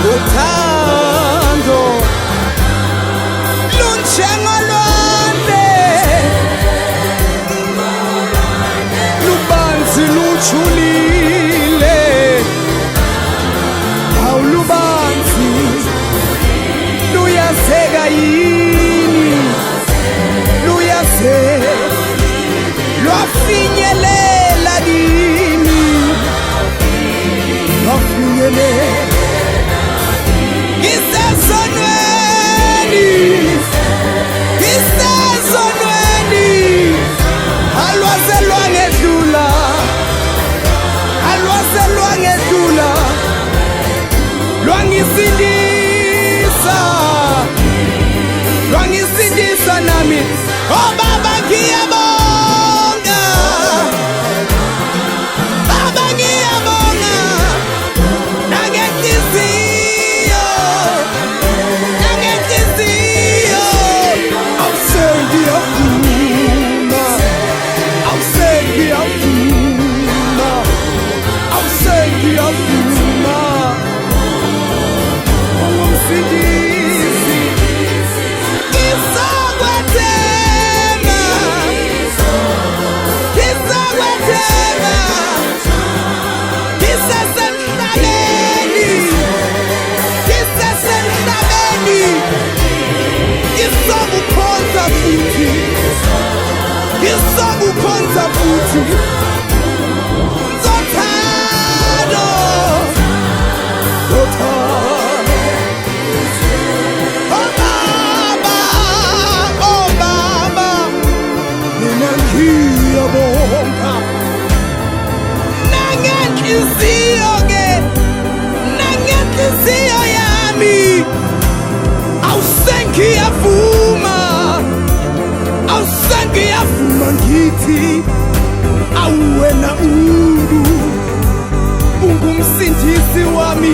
uthando lunjengolwandle lubanzi lujulile awulubanzi luyaseka yini luyaseka lwafinyelela kini lwafinyelela isezonweni alwaze lwangedlula lwangisindisa nami baba ngiyabonga baba ngiyabonga nangenhliziyo ngiyavuma ungumsindisi ngizokwethemba ngisesemhlabeni ngizokukhonza futhi nangenhliziyo yami awusengiyavuma ngithi awuwena ungumsindisi wami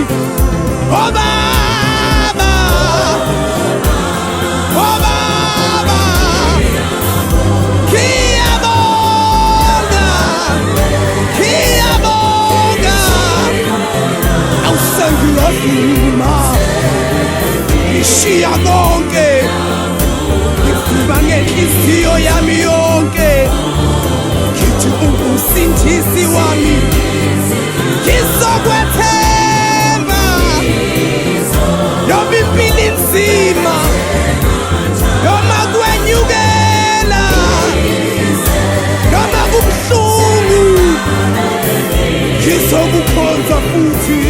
baba awusengiyavuma ngishiya konke ngifuna ngenhliziyo yami yonke ngithi ungumsindisi wami ngizokwethemba noma impilo inzima noma kwenyukela noma kubuhlungu ngizokukhonza futhi